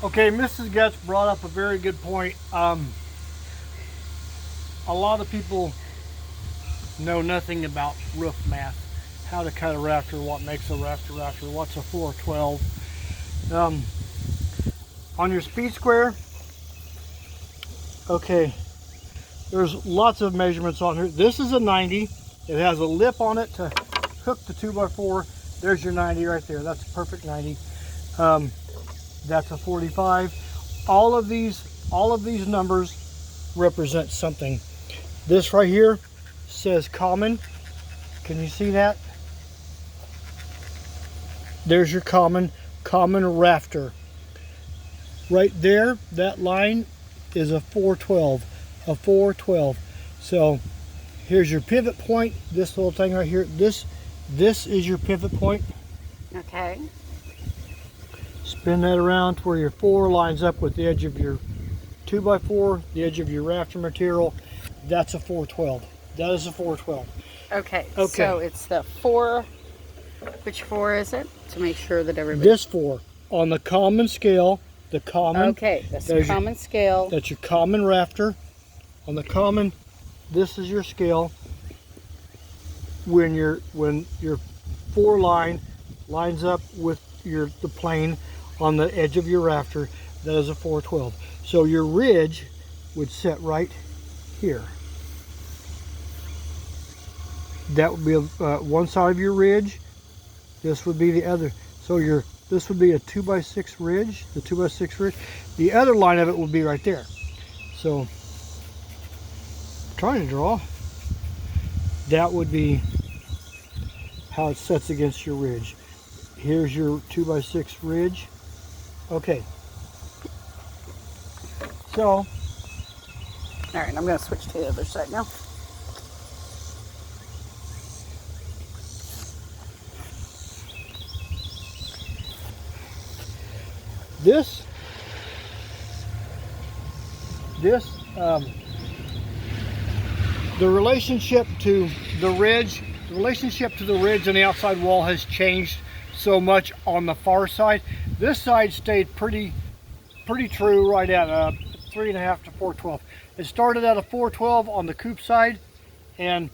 Okay, Mrs. Getz brought up a very good point. A lot of people know nothing about roof math, how to cut a rafter, what makes a rafter, what's a 412. On your speed square, okay, there's lots of measurements on here. This is a 90. It has a lip on it to hook the 2x4. There's your 90 right there. That's a perfect 90. That's a 45. All of these numbers represent something. This right here says common. Can you see that? There's your common rafter. Right there, that line is a 412. A 412. So here's your pivot point. This little thing right here. This is your pivot point. Okay. Spin that around to where your 4 lines up with the edge of your 2x4, the edge of your rafter material. That's a 412. That is a 412. Okay. So it's the 4. Which 4 is it? To make sure that everybody. This 4 on the common scale. The common. Okay. That's the common scale. That's your common rafter. On the common, this is your scale. When your 4 lines up with the plane on the edge of your rafter, that is a 412. So your ridge would sit right here. That would be one side of your ridge. This would be the other. So this would be a 2x6 ridge, the 2x6 ridge. The other line of it would be right there. So, trying to draw. That would be how it sets against your ridge. Here's your 2x6 ridge. Okay. So. All right, I'm going to switch to the other side now. The relationship to the ridge, on the outside wall has changed so much on the far side. This side stayed pretty true right at 3.5 to 412. It started at a 412 on the coop side, and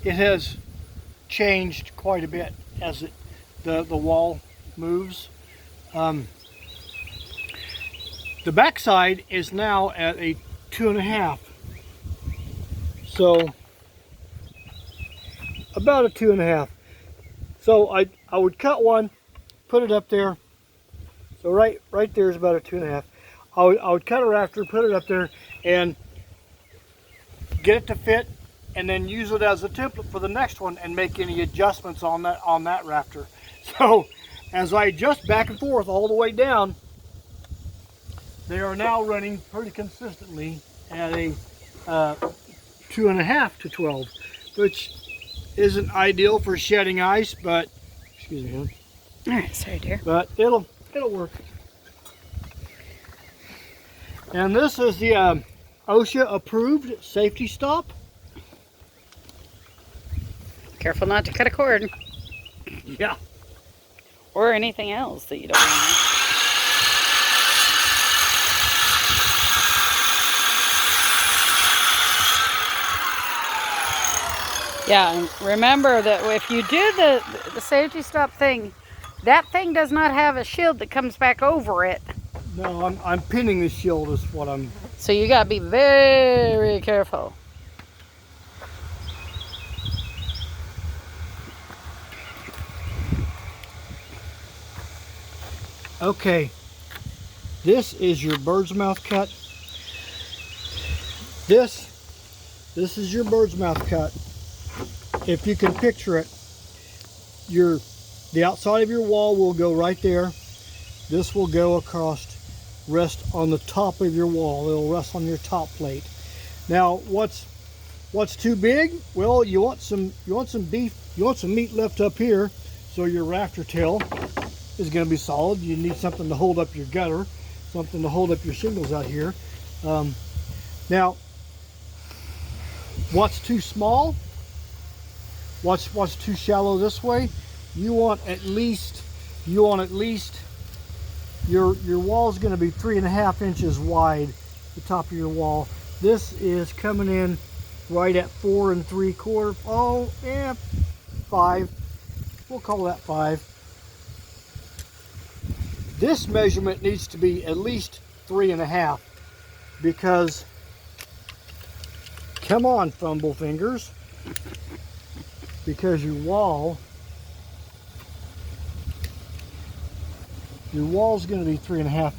it has changed quite a bit as the wall moves. The back side is now at a 2.5. So about a 2.5. So I would cut one, put it up there. So right there is about a 2.5. I would cut a rafter, put it up there, and get it to fit, and then use it as a template for the next one and make any adjustments on that rafter. So as I adjust back and forth all the way down, they are now running pretty consistently at a 2.5 to 12, which isn't ideal for shedding ice, but excuse me, hon. All right, sorry, dear. But it'll work. And this is the OSHA approved safety stop. Careful not to cut a cord. Yeah. Or anything else that you don't want. Yeah, and remember that if you do the safety stop thing, that thing does not have a shield that comes back over it. No, I'm pinning the shield is what I'm... So you gotta be very careful. Okay, this is your bird's mouth cut. This is your bird's mouth cut. If you can picture it, the outside of your wall will go right there. This will go across, rest on the top of your wall. It'll rest on your top plate. Now, what's too big? Well, you want some beef, you want some meat left up here, so your rafter tail is going to be solid. You need something to hold up your gutter, something to hold up your shingles out here. Now, what's too small? What's too shallow this way? You want at least your wall is going to be 3.5 inches wide, the top of your wall. This is coming in right at 4 3/4. Oh, yeah, 5. We'll call that 5. This measurement needs to be at least 3.5 because, come on, fumble fingers, because your wall's going to be 3.5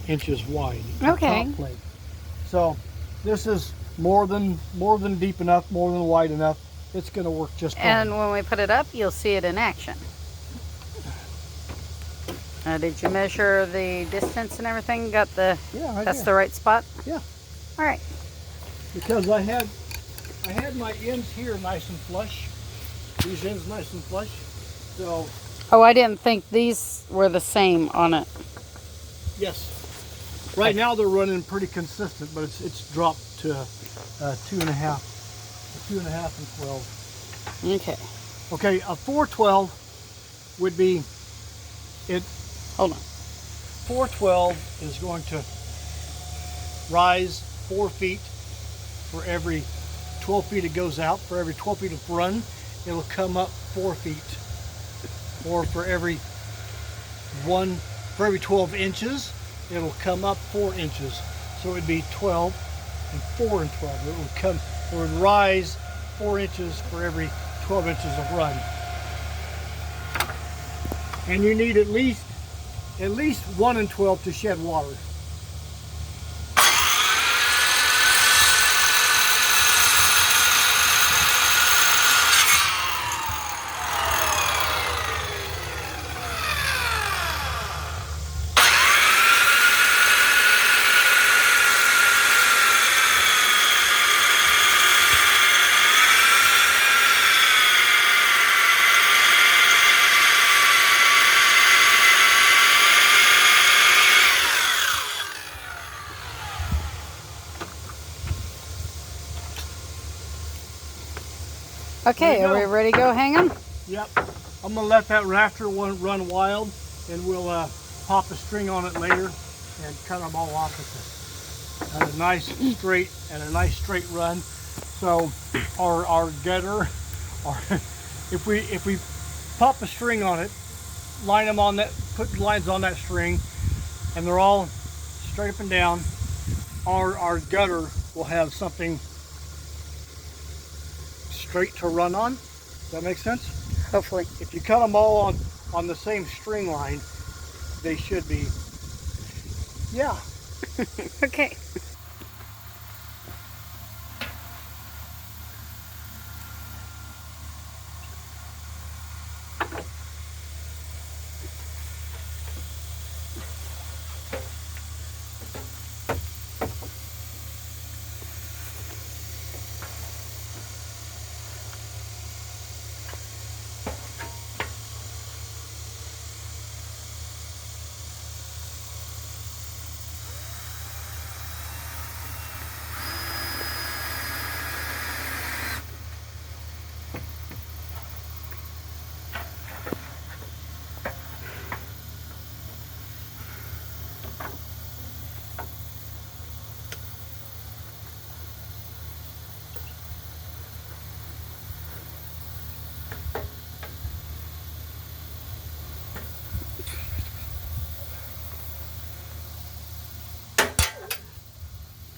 inches wide. Okay. Top plate. So this is more than deep enough, more than wide enough. It's going to work just fine. And when we put it up, you'll see it in action. Did you measure the distance and everything? Got the? Yeah, that's the right spot. Yeah. All right. Because I had my ends here nice and flush. These ends nice and flush. So. Oh, I didn't think these were the same on it. Yes. Right now they're running pretty consistent, but it's dropped to 2.5, 2.5 and 12. Okay. Okay, a 412 would be it. Hold on. 412 is going to rise 4 feet for every 12 feet it goes out. For every 12 feet of run, it'll come up 4 feet. Or for every 12 inches, it'll come up 4 inches. So it would be 12 and 4 and 12. It would rise 4 inches for every 12 inches of run. And you need at least 1 and 12 to shed water. Okay, are we ready to go hang them? Yep. I'm going to let that rafter one run wild, and we'll pop a string on it later and cut them all off at a nice straight run. So our gutter, if we pop a string on it, line them on that, put lines on that string, and they're all straight up and down, our gutter will have something straight to run on. Does that make sense? Hopefully. If you cut them all on the same string line, they should be, yeah. Okay.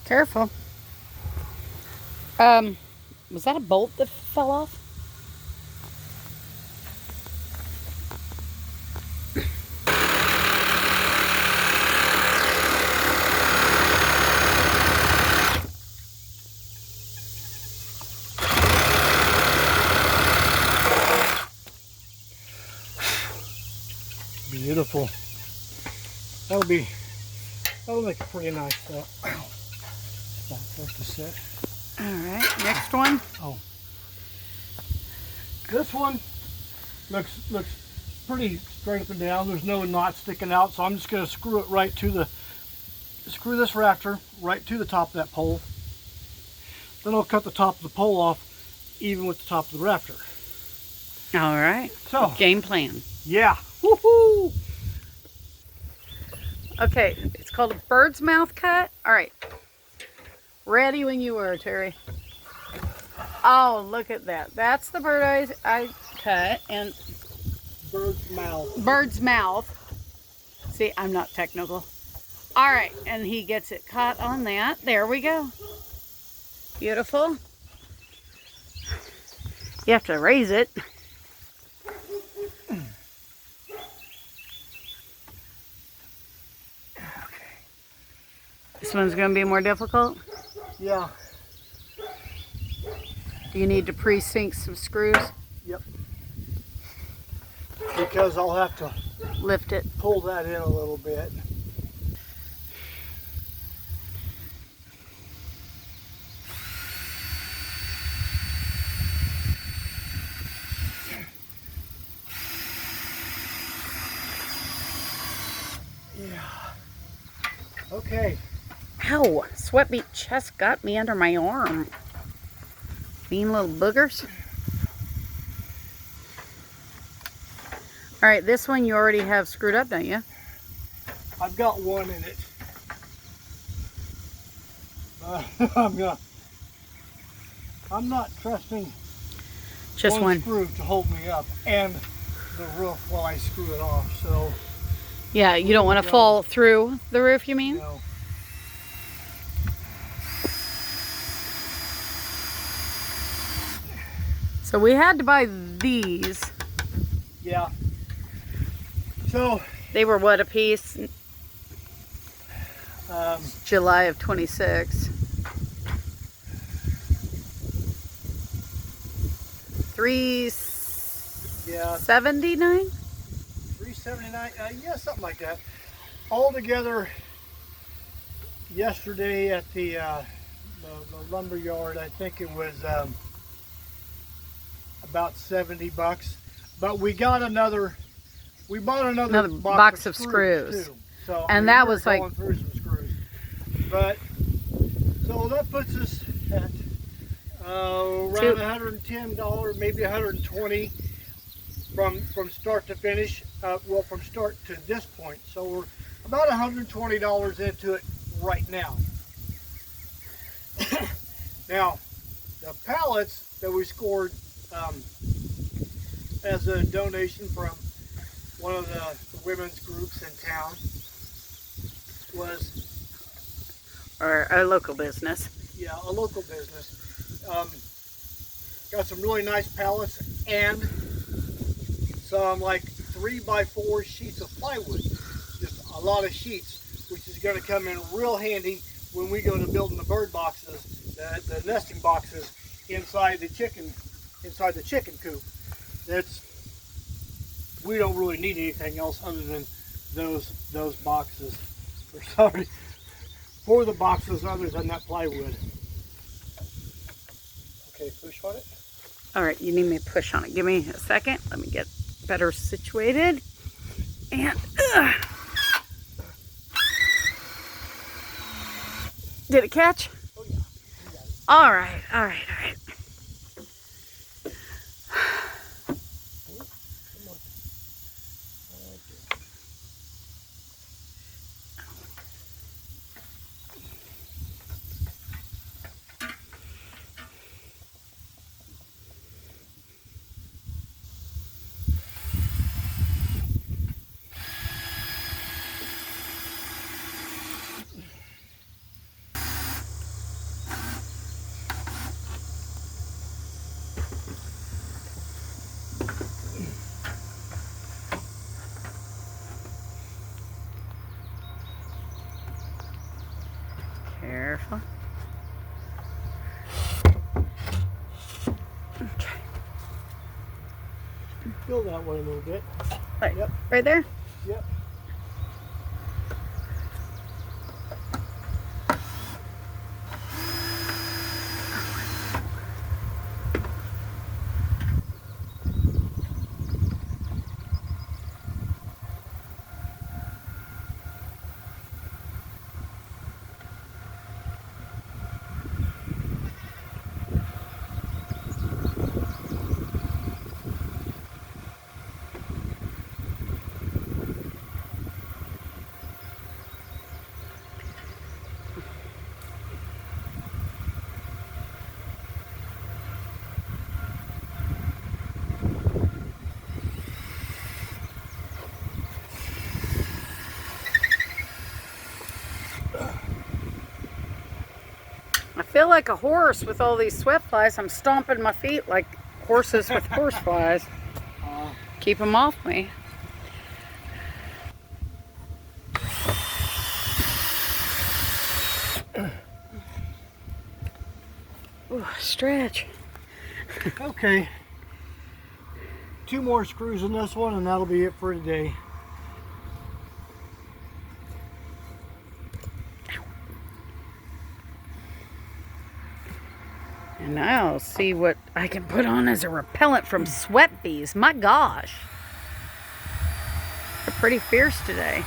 Careful. Was that a bolt that fell off? Beautiful. That'll make it pretty nice. Spot for it to sit. All right, next one. Oh, this one looks pretty straight up and down. There's no knot sticking out, so I'm just going to screw this rafter right to the top of that pole. Then I'll cut the top of the pole off even with the top of the rafter. All right. So game plan. yeah. Woohoo! Okay, it's called a bird's mouth cut. All right. Ready when you were, Terry. Oh, look at that. That's the bird eye cut and Bird's mouth. bird's mouth. See, I'm not technical. All right, and he gets it caught on that. There we go. Beautiful. You have to raise it. This one's going to be more difficult. Yeah. You need to pre-sink some screws. Yep. Because I'll have to Lift it. pull that in a little bit. Yeah. Okay. Ow! Sweat beat chest got me under my arm. Mean little boogers. All right, this one you already have screwed up, don't you? I've got one in it. I'm not trusting Just one one. screw to hold me up and the roof while I screw it off. So Yeah, you don't want to fall through the roof, you mean? no. So we had to buy these. Yeah. So They were what, a piece? July of 26. yeah, $3.79? $3.79. Yeah, something like that. Altogether, yesterday at the lumber yard, I think it was about $70. But we got another. We bought another box of screws. Too. So And I mean, that we're was like going through some screws. But so that puts us at around $110, maybe $120 from start to finish. Well, from start to this point. So we're about $120 into it right now. Now, the pallets that we scored as a donation from one of the women's groups in town was, or a local business. yeah, a local business. Got some really nice pallets and some like 3x4 sheets of plywood. Just a lot of sheets, which is going to come in real handy when we go to building the bird boxes, the nesting boxes inside the chicken coop. We don't really need anything else other than those boxes. Or sorry, for the boxes other than that plywood. Okay, push on it. All right, you need me to push on it. Give me a second. Let me get better situated. And did it catch? Oh yeah. All right, all right, all right. Careful. Okay. Feel that way a little bit. Right, Yep. right there? Yep. like a horse with all these sweat flies. I'm stomping my feet like horses with horse flies. Keep them off me. Ooh, stretch. Okay. 2 more screws in this one and that'll be it for today. And now I'll see what I can put on as a repellent from sweat bees. My gosh. They're pretty fierce today.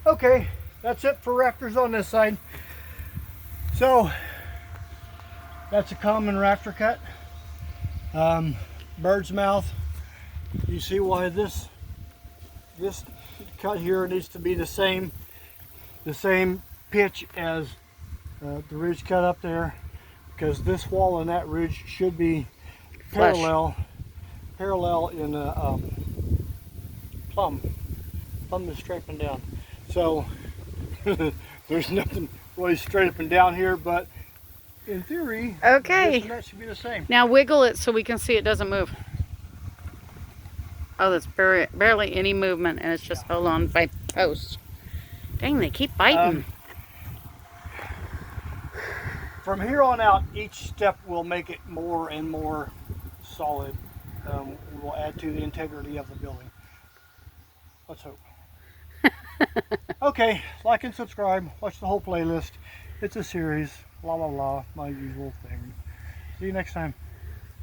Okay, that's it for rafters on this side. So that's a common rafter cut. Bird's mouth. You see why this cut here needs to be the same pitch as the ridge cut up there, because this wall and that ridge should be parallel in a plumb is striping down. So there's nothing really straight up and down here, but in theory, Okay. this and that should be the same. Now wiggle it so we can see it doesn't move. Oh, that's barely any movement, and it's just held on by posts. Dang, they keep biting. From here on out, each step will make it more and more solid. Will add to the integrity of the building. Let's hope. Okay, like and subscribe. Watch the whole playlist. It's a series. Blah, blah, blah. My usual thing. See you next time.